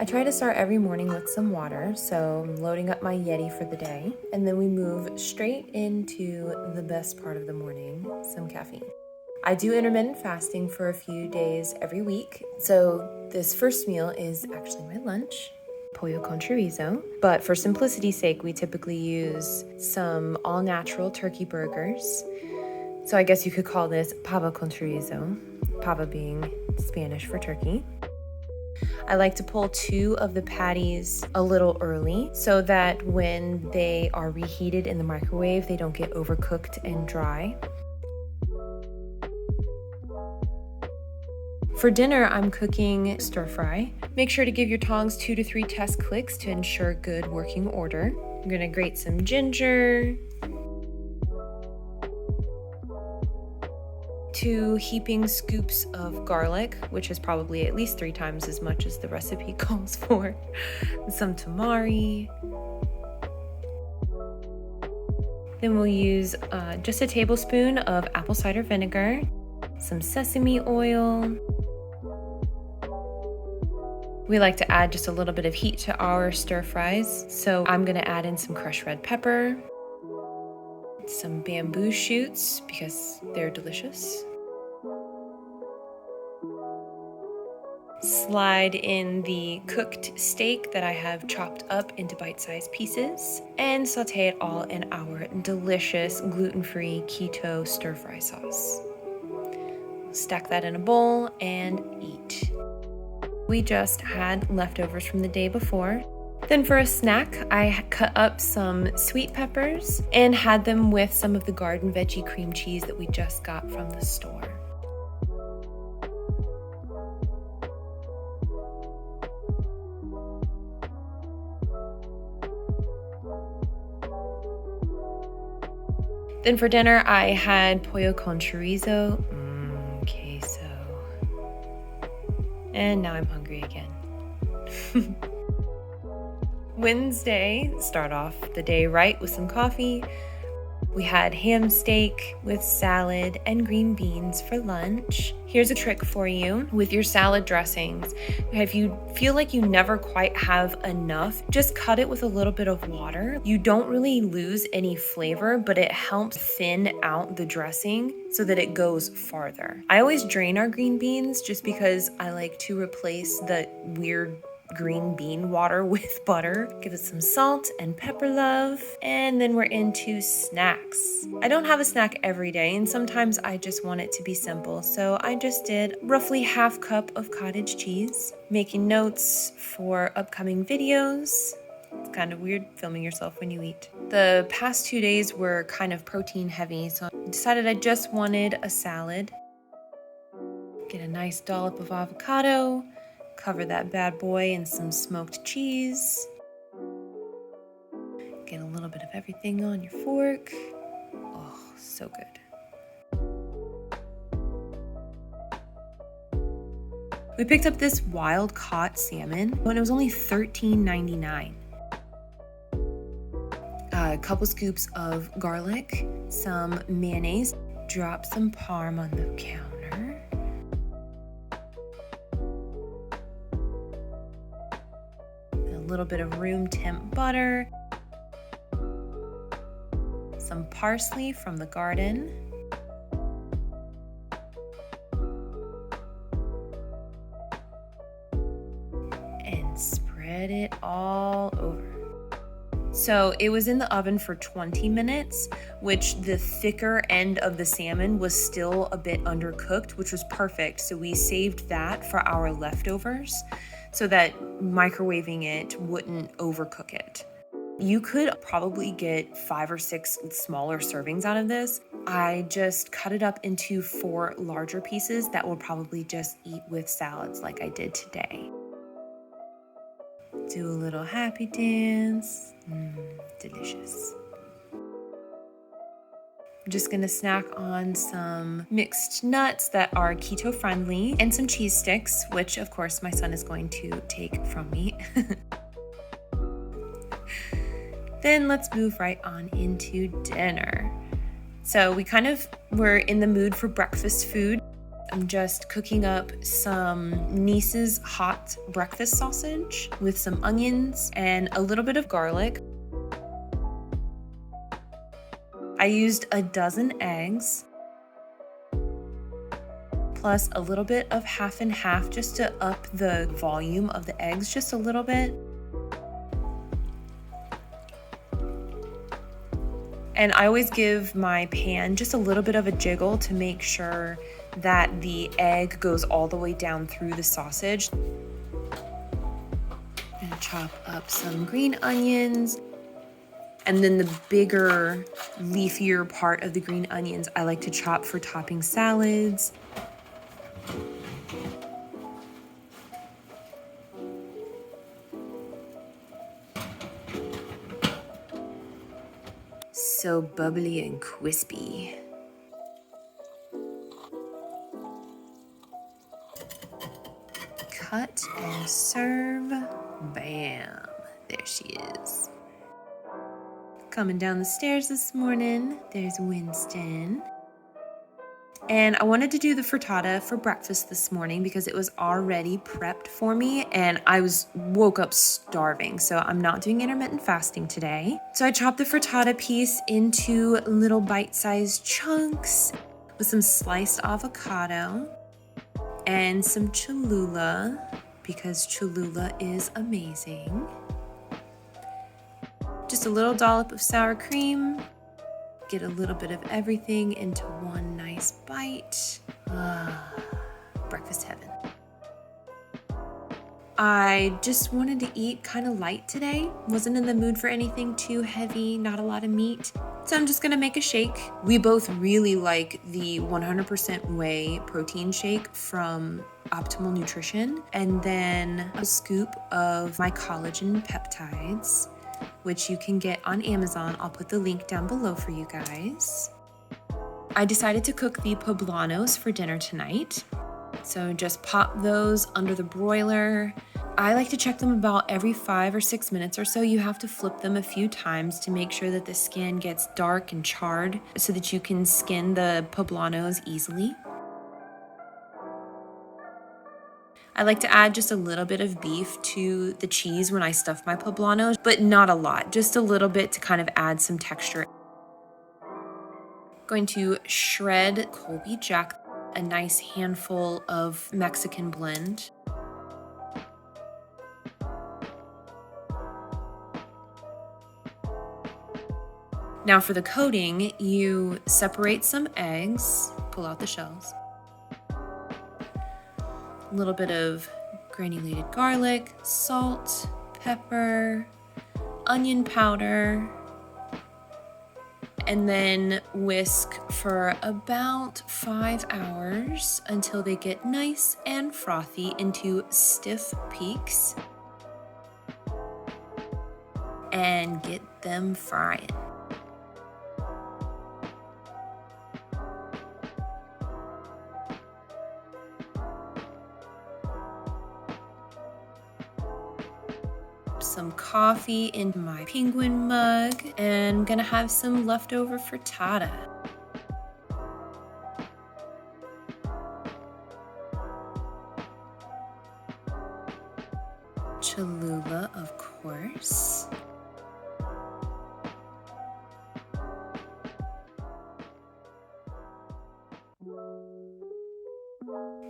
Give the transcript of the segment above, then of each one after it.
I try to start every morning with some water, so I'm loading up my Yeti for the day, and then we move straight into the best part of the morning, some caffeine. I do intermittent fasting for a few days every week, so this first meal is actually my lunch, Pollo con Chorizo, but for simplicity's sake, we typically use some all-natural turkey burgers. So I guess you could call this Pavo con Chorizo, Pavo being Spanish for turkey. I like to pull 2 of the patties a little early so that when they are reheated in the microwave, they don't get overcooked and dry. For dinner, I'm cooking stir fry. Make sure to give your tongs 2 to 3 test clicks to ensure good working order. I'm gonna grate some ginger, 2 heaping scoops of garlic, which is probably at least 3 times as much as the recipe calls for, some tamari. Then we'll use just a tablespoon of apple cider vinegar, some sesame oil. We like to add just a little bit of heat to our stir fries, so I'm gonna add in some crushed red pepper, some bamboo shoots because they're delicious. Slide in the cooked steak that I have chopped up into bite-sized pieces and saute it all in our delicious gluten-free keto stir-fry sauce. Stack that in a bowl and eat. We just had leftovers from the day before. Then for a snack, I cut up some sweet peppers and had them with some of the garden veggie cream cheese that we just got from the store. Then for dinner, I had pollo con chorizo, queso. And now I'm hungry again. Wednesday, start off the day right with some coffee. We had ham steak with salad and green beans for lunch. Here's a trick for you with your salad dressings. If you feel like you never quite have enough, just cut it with a little bit of water. You don't really lose any flavor, but it helps thin out the dressing so that it goes farther. I always drain our green beans just because I like to replace the weird green bean water with butter. Give it some salt and pepper love, and then we're into snacks. I don't have a snack every day, and sometimes I just want it to be simple, so I just did roughly half cup of cottage cheese, making notes for upcoming videos. It's kind of weird filming yourself when you eat. The past 2 days were kind of protein heavy, so I decided I just wanted a salad. Get a nice dollop of avocado, cover that bad boy in some smoked cheese. Get a little bit of everything on your fork. Oh, so good. We picked up this wild caught salmon and it was only $13.99. A couple scoops of garlic, some mayonnaise, drop some parm on the counter. A little bit of room temp butter, some parsley from the garden, and spread it all over. So it was in the oven for 20 minutes, which the thicker end of the salmon was still a bit undercooked, which was perfect. So we saved that for our leftovers so that microwaving it wouldn't overcook it. You could probably get 5 or 6 smaller servings out of this. I just cut it up into 4 larger pieces that we'll probably just eat with salads like I did today. Do a little happy dance. Delicious. I'm just gonna snack on some mixed nuts that are keto friendly and some cheese sticks, which of course my son is going to take from me. Then let's move right on into dinner. So we kind of were in the mood for breakfast food. I'm just cooking up some niece's hot breakfast sausage with some onions and a little bit of garlic. I used a dozen eggs, plus a little bit of half and half just to up the volume of the eggs just a little bit. And I always give my pan just a little bit of a jiggle to make sure that the egg goes all the way down through the sausage. I'm gonna chop up some green onions. And then the bigger, leafier part of the green onions I like to chop for topping salads. So bubbly and crispy. Cut and serve. Bam. There she is. Coming down the stairs this morning, there's Winston. And I wanted to do the frittata for breakfast this morning because it was already prepped for me and I woke up starving. So I'm not doing intermittent fasting today. So I chopped the frittata piece into little bite-sized chunks with some sliced avocado and some Cholula because Cholula is amazing. Just a little dollop of sour cream. Get a little bit of everything into one nice bite. Breakfast heaven. I just wanted to eat kind of light today. Wasn't in the mood for anything too heavy, not a lot of meat. So I'm just gonna make a shake. We both really like the 100% whey protein shake from Optimal Nutrition. And then a scoop of my collagen peptides, which you can get on Amazon. I'll put the link down below for you guys. I decided to cook the poblanos for dinner tonight. So just pop those under the broiler. I like to check them about every 5 or 6 minutes or so. You have to flip them a few times to make sure that the skin gets dark and charred so that you can skin the poblanos easily. I like to add just a little bit of beef to the cheese when I stuff my poblanos, but not a lot, just a little bit to kind of add some texture. Going to shred Colby Jack, a nice handful of Mexican blend. Now for the coating, you separate some eggs, pull out the shells. A little bit of granulated garlic, salt, pepper, onion powder, and then whisk for about 5 hours until they get nice and frothy into stiff peaks, and get them frying. Some coffee in my penguin mug, and I'm gonna have some leftover frittata. Cholula, of course.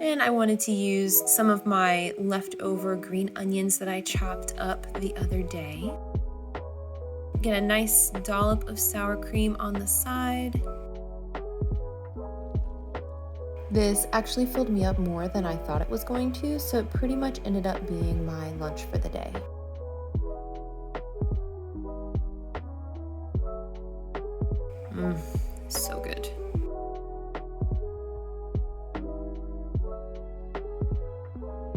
And I wanted to use some of my leftover green onions that I chopped up the other day. Get a nice dollop of sour cream on the side. This actually filled me up more than I thought it was going to, so it pretty much ended up being my lunch for the day. So good.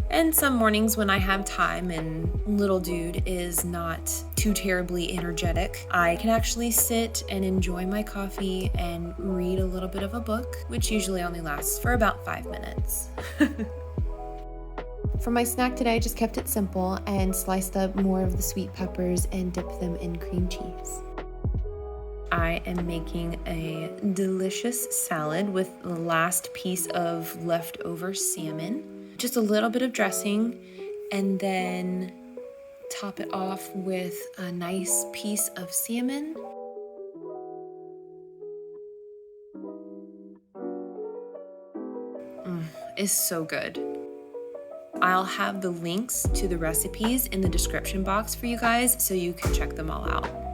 And some mornings when I have time and little dude is not too terribly energetic, I can actually sit and enjoy my coffee and read a little bit of a book, which usually only lasts for about 5 minutes. For my snack today, I just kept it simple and sliced up more of the sweet peppers and dipped them in cream cheese. I am making a delicious salad with the last piece of leftover salmon. Just a little bit of dressing, and then top it off with a nice piece of salmon. It's so good. I'll have the links to the recipes in the description box for you guys so you can check them all out.